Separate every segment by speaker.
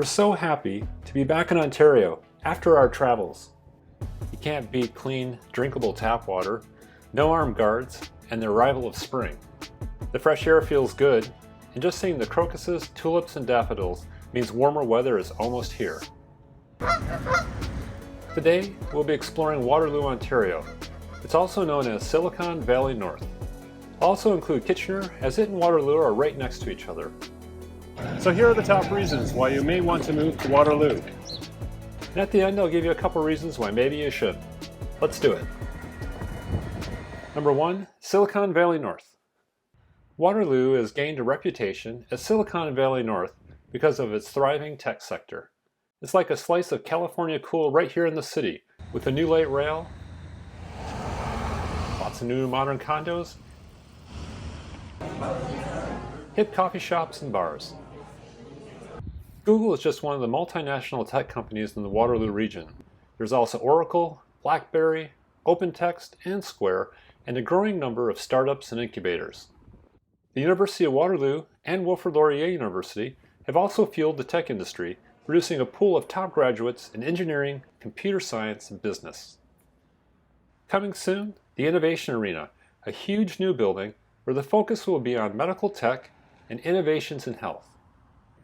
Speaker 1: We're so happy to be back in Ontario after our travels. You can't beat clean, drinkable tap water, no armed guards, and the arrival of spring. The fresh air feels good, and just seeing the crocuses, tulips, and daffodils means warmer weather is almost here. Today, we'll be exploring Waterloo, Ontario. It's also known as Silicon Valley North. I'll also include Kitchener, as it and Waterloo are right next to each other. So here are the top reasons why you may want to move to Waterloo. And at the end, I'll give you a couple reasons why maybe you should. Let's do it. Number 1, Silicon Valley North. Waterloo has gained a reputation as Silicon Valley North because of its thriving tech sector. It's like a slice of California cool right here in the city, with a new light rail, lots of new modern condos, hip coffee shops and bars. Google is just one of the multinational tech companies in the Waterloo region. There's also Oracle, BlackBerry, OpenText, and Square, and a growing number of startups and incubators. The University of Waterloo and Wilfrid Laurier University have also fueled the tech industry, producing a pool of top graduates in engineering, computer science, and business. Coming soon, the Innovation Arena, a huge new building where the focus will be on medical tech and innovations in health.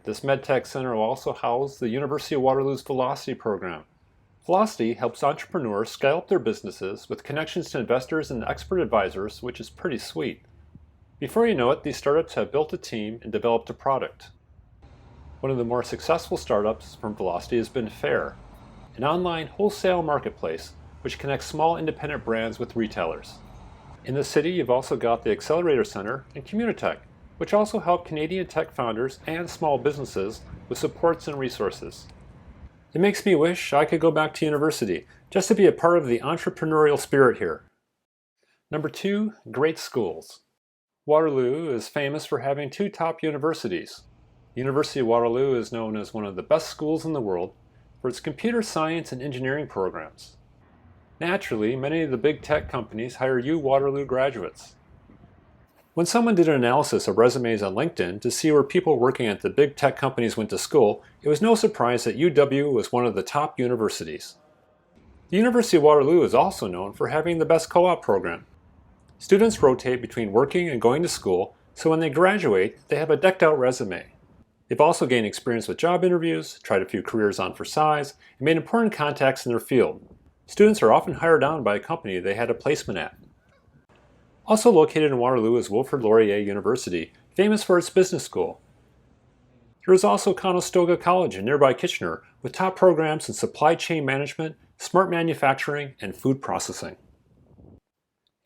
Speaker 1: This MedTech Center will also house the University of Waterloo's Velocity program. Velocity helps entrepreneurs scale up their businesses with connections to investors and expert advisors, which is pretty sweet. Before you know it, these startups have built a team and developed a product. One of the more successful startups from Velocity has been Fair, an online wholesale marketplace which connects small independent brands with retailers. In the city, you've also got the Accelerator Center and Communitech, which also help Canadian tech founders and small businesses with supports and resources. It makes me wish I could go back to university just to be a part of the entrepreneurial spirit here. Number 2, great schools. Waterloo is famous for having 2 top universities. The University of Waterloo is known as one of the best schools in the world for its computer science and engineering programs. Naturally, many of the big tech companies hire Waterloo graduates. When someone did an analysis of resumes on LinkedIn to see where people working at the big tech companies went to school, it was no surprise that UW was one of the top universities. The University of Waterloo is also known for having the best co-op program. Students rotate between working and going to school, so when they graduate, they have a decked-out resume. They've also gained experience with job interviews, tried a few careers on for size, and made important contacts in their field. Students are often hired on by a company they had a placement at. Also located in Waterloo is Wilfrid Laurier University, famous for its business school. There is also Conestoga College in nearby Kitchener, with top programs in supply chain management, smart manufacturing, and food processing.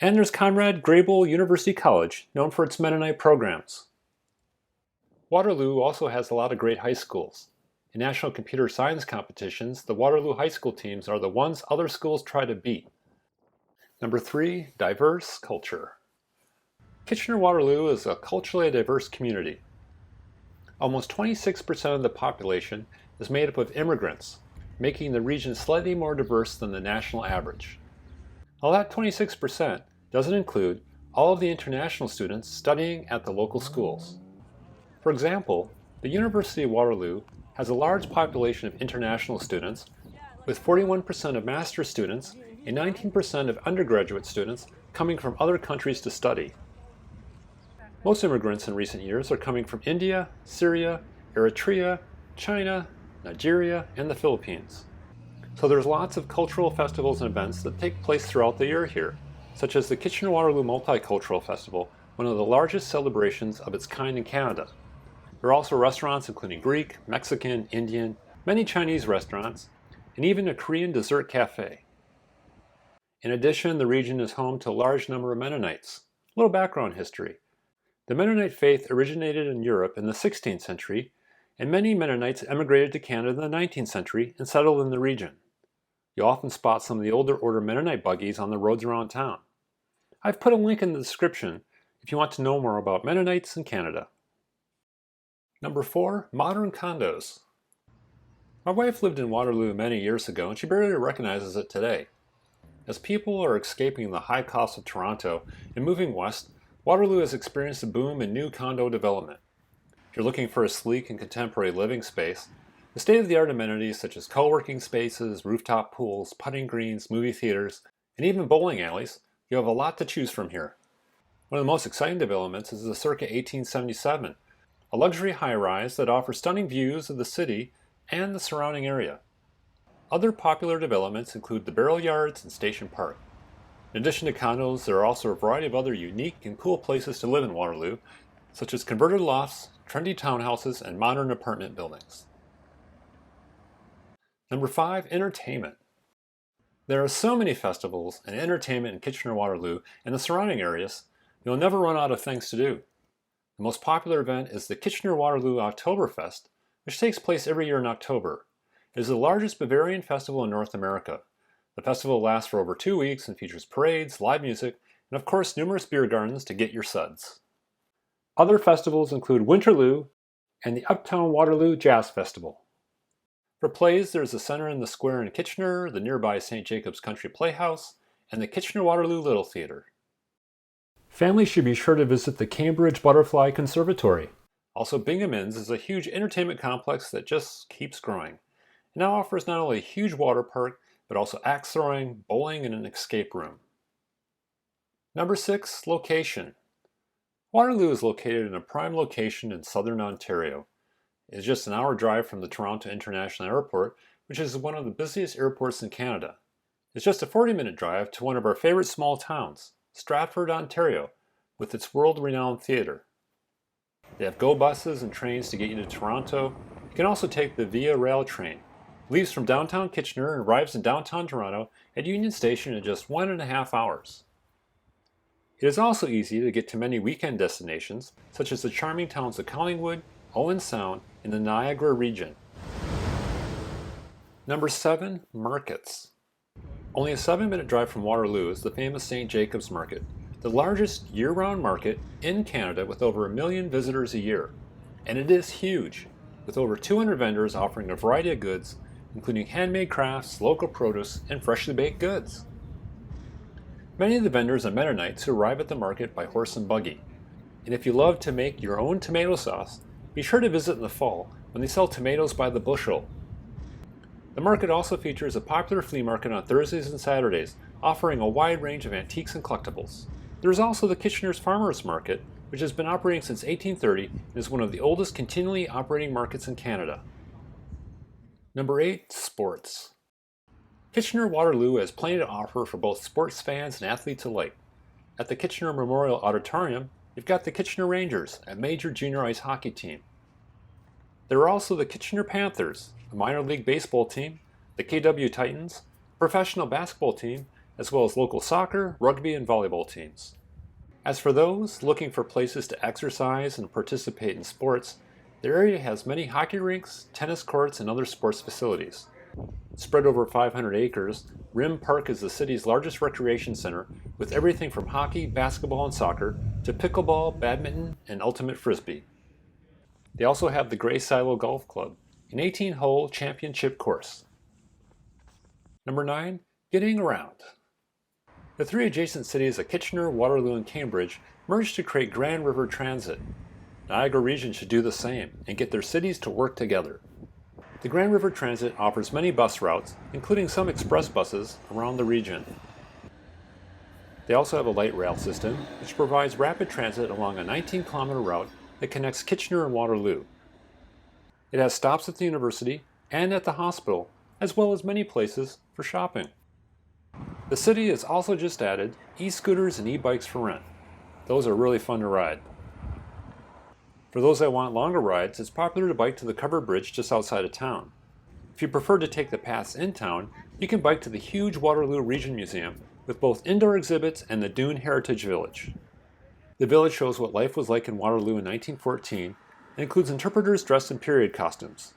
Speaker 1: And there's Conrad Grebel University College, known for its Mennonite programs. Waterloo also has a lot of great high schools. In national computer science competitions, the Waterloo high school teams are the ones other schools try to beat. Number 3, diverse culture. Kitchener Waterloo is a culturally diverse community. Almost 26% of the population is made up of immigrants, making the region slightly more diverse than the national average. While that 26% doesn't include all of the international students studying at the local schools. For example, the University of Waterloo has a large population of international students, with 41% of master's students and 19% of undergraduate students coming from other countries to study. Most immigrants in recent years are coming from India, Syria, Eritrea, China, Nigeria, and the Philippines. So there's lots of cultural festivals and events that take place throughout the year here, such as the Kitchener Waterloo Multicultural Festival, one of the largest celebrations of its kind in Canada. There are also restaurants including Greek, Mexican, Indian, many Chinese restaurants, and even a Korean dessert cafe. In addition, the region is home to a large number of Mennonites. A little background history. The Mennonite faith originated in Europe in the 16th century, and many Mennonites emigrated to Canada in the 19th century and settled in the region. You'll often spot some of the older order Mennonite buggies on the roads around town. I've put a link in the description if you want to know more about Mennonites in Canada. Number 4, modern condos. My wife lived in Waterloo many years ago, and she barely recognizes it today. As people are escaping the high cost of Toronto and moving west, Waterloo has experienced a boom in new condo development. If you're looking for a sleek and contemporary living space, The state-of-the-art amenities such as co-working spaces, rooftop pools, putting greens, movie theaters, and even bowling alleys, you have a lot to choose from here. One of the most exciting developments is the circa 1877, a luxury high-rise that offers stunning views of the city and the surrounding area. Other popular developments include the Barrel Yards and Station Park. In addition to condos, there are also a variety of other unique and cool places to live in Waterloo, such as converted lofts, trendy townhouses, and modern apartment buildings. Number 5, entertainment. There are so many festivals and entertainment in Kitchener Waterloo and the surrounding areas, you'll never run out of things to do. The most popular event is the Kitchener Waterloo Oktoberfest, which takes place every year in October. It is the largest Bavarian festival in North America. The festival lasts for over 2 weeks and features parades, live music, and of course numerous beer gardens to get your suds. Other festivals include Winterloo and the Uptown Waterloo Jazz Festival. For plays, there's the Center in the Square in Kitchener, the nearby St. Jacob's Country Playhouse, and the Kitchener Waterloo Little Theatre. Families should be sure to visit the Cambridge Butterfly Conservatory. Also, Bingham Inns is a huge entertainment complex that just keeps growing. It now offers not only a huge water park, but also axe throwing, bowling, and an escape room. Number 6, location. Waterloo is located in a prime location in southern Ontario. It is just an hour drive from the Toronto International Airport, which is one of the busiest airports in Canada. It's just a 40-minute drive to one of our favorite small towns, Stratford, Ontario, with its world-renowned theatre. They have GO buses and trains to get you to Toronto. You can also take the Via Rail train. It leaves from downtown Kitchener and arrives in downtown Toronto at Union Station in just 1.5 hours. It is also easy to get to many weekend destinations, such as the charming towns of Collingwood, Owen Sound, and the Niagara region. Number 7, markets. Only a 7-minute drive from Waterloo is the famous St. Jacob's Market, the largest year-round market in Canada with over 1 million visitors a year. And it is huge, with over 200 vendors offering a variety of goods, including handmade crafts, local produce, and freshly baked goods. Many of the vendors are Mennonites who arrive at the market by horse and buggy. And if you love to make your own tomato sauce, be sure to visit in the fall when they sell tomatoes by the bushel. The market also features a popular flea market on Thursdays and Saturdays, offering a wide range of antiques and collectibles. There is also the Kitchener's Farmers Market, which has been operating since 1830 and is one of the oldest continually operating markets in Canada. Number 8, sports. Kitchener Waterloo has plenty to offer for both sports fans and athletes alike. At the Kitchener Memorial Auditorium, you've got the Kitchener Rangers, a major junior ice hockey team. There are also the Kitchener Panthers, a minor league baseball team, the KW Titans, a professional basketball team, as well as local soccer, rugby, and volleyball teams. As for those looking for places to exercise and participate in sports, the area has many hockey rinks, tennis courts, and other sports facilities. Spread over 500 acres, Rim Park is the city's largest recreation center with everything from hockey, basketball, and soccer to pickleball, badminton, and ultimate frisbee. They also have the Grey Silo Golf Club, an 18-hole championship course. Number 9, getting around. The 3 adjacent cities of Kitchener, Waterloo, and Cambridge merged to create Grand River Transit. Niagara region should do the same and get their cities to work together. The Grand River Transit offers many bus routes, including some express buses, around the region. They also have a light rail system, which provides rapid transit along a 19-kilometer route that connects Kitchener and Waterloo. It has stops at the university and at the hospital, as well as many places for shopping. The city has also just added e-scooters and e-bikes for rent. Those are really fun to ride. For those that want longer rides, it's popular to bike to the covered bridge just outside of town. If you prefer to take the paths in town, you can bike to the huge Waterloo Region Museum with both indoor exhibits and the Dune Heritage Village. The village shows what life was like in Waterloo in 1914 and includes interpreters dressed in period costumes.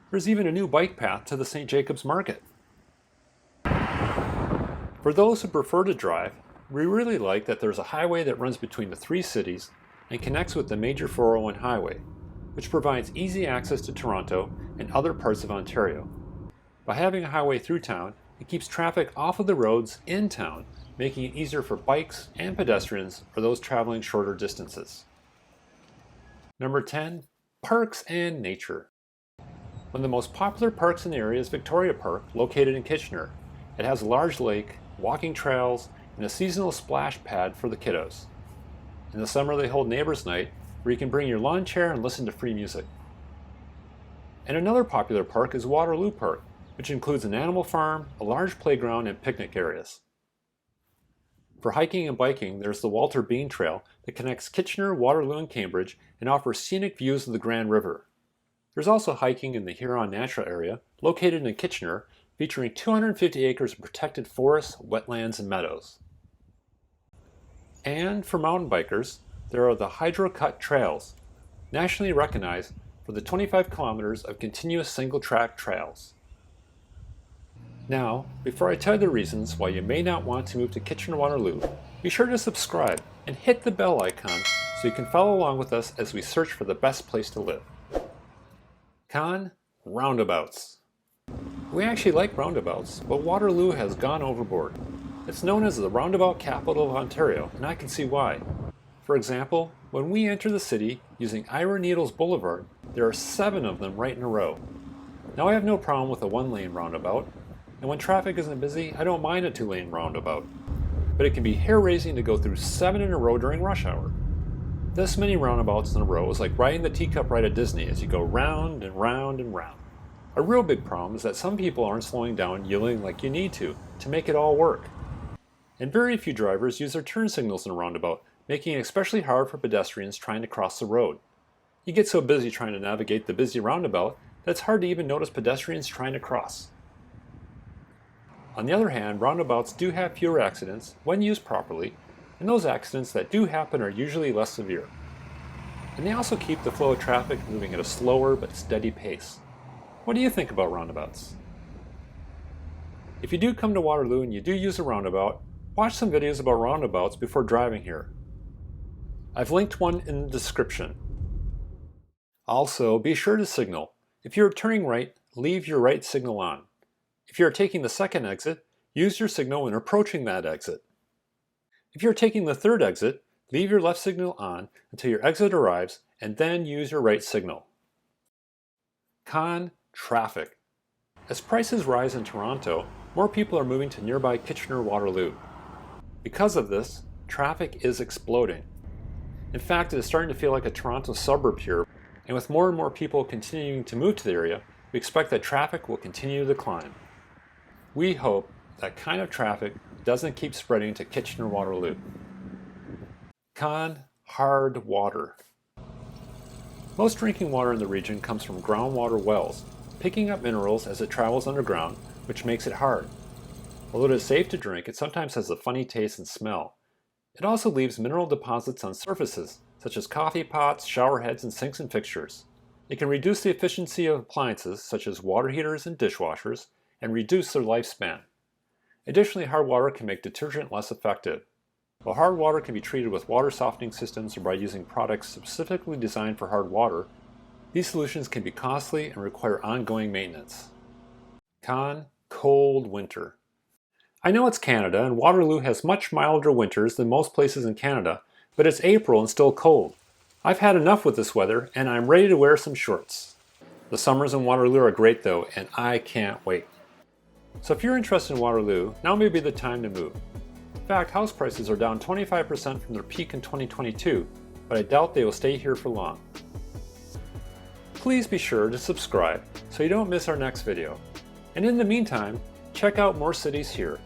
Speaker 1: There's even a new bike path to the St. Jacob's Market. For those who prefer to drive, we really like that there's a highway that runs between the 3 cities and connects with the major 401 highway, which provides easy access to Toronto and other parts of Ontario. By having a highway through town, it keeps traffic off of the roads in town, making it easier for bikes and pedestrians or those traveling shorter distances. Number 10, parks and nature. One of the most popular parks in the area is Victoria Park, located in Kitchener. It has a large lake, walking trails, and a seasonal splash pad for the kiddos. In the summer they hold Neighbors Night, where you can bring your lawn chair and listen to free music. And another popular park is Waterloo Park, which includes an animal farm, a large playground, and picnic areas. For hiking and biking, there's the Walter Bean Trail that connects Kitchener, Waterloo, and Cambridge and offers scenic views of the Grand River. There's also hiking in the Huron Natural Area, located in Kitchener, featuring 250 acres of protected forests, wetlands, and meadows. And for mountain bikers, there are the Hydro Cut Trails, nationally recognized for the 25 kilometers of continuous single-track trails. Now, before I tell you the reasons why you may not want to move to Kitchener-Waterloo, be sure to subscribe and hit the bell icon so you can follow along with us as we search for the best place to live. Con, roundabouts. We actually like roundabouts, but Waterloo has gone overboard. It's known as the roundabout capital of Ontario, and I can see why. For example, when we enter the city using Ira Needles Boulevard, there are 7 of them right in a row. Now I have no problem with a 1-lane roundabout, and when traffic isn't busy, I don't mind a 2-lane roundabout. But it can be hair-raising to go through 7 in a row during rush hour. This many roundabouts in a row is like riding the teacup ride at Disney as you go round and round and round. A real big problem is that some people aren't slowing down yielding like you need to make it all work. And very few drivers use their turn signals in a roundabout, making it especially hard for pedestrians trying to cross the road. You get so busy trying to navigate the busy roundabout that it's hard to even notice pedestrians trying to cross. On the other hand, roundabouts do have fewer accidents when used properly, and those accidents that do happen are usually less severe. And they also keep the flow of traffic moving at a slower but steady pace. What do you think about roundabouts? If you do come to Waterloo and you do use a roundabout, watch some videos about roundabouts before driving here. I've linked one in the description. Also, be sure to signal. If you're turning right, leave your right signal on. If you're taking the second exit, use your signal when approaching that exit. If you're taking the third exit, leave your left signal on until your exit arrives and then use your right signal. Con, traffic. As prices rise in Toronto, more people are moving to nearby Kitchener-Waterloo. Because of this, traffic is exploding. In fact, it is starting to feel like a Toronto suburb here, and with more and more people continuing to move to the area, we expect that traffic will continue to climb. We hope that kind of traffic doesn't keep spreading to Kitchener-Waterloo. Con, hard water. Most drinking water in the region comes from groundwater wells, picking up minerals as it travels underground, which makes it hard. Although it is safe to drink, it sometimes has a funny taste and smell. It also leaves mineral deposits on surfaces, such as coffee pots, shower heads, and sinks and fixtures. It can reduce the efficiency of appliances, such as water heaters and dishwashers, and reduce their lifespan. Additionally, hard water can make detergent less effective. While hard water can be treated with water softening systems or by using products specifically designed for hard water, these solutions can be costly and require ongoing maintenance. Con, cold winter. I know it's Canada and Waterloo has much milder winters than most places in Canada, but it's April and still cold. I've had enough with this weather and I'm ready to wear some shorts. The summers in Waterloo are great though, and I can't wait. So if you're interested in Waterloo, now may be the time to move. In fact, house prices are down 25% from their peak in 2022, but I doubt they will stay here for long. Please be sure to subscribe so you don't miss our next video. And in the meantime, check out more cities here.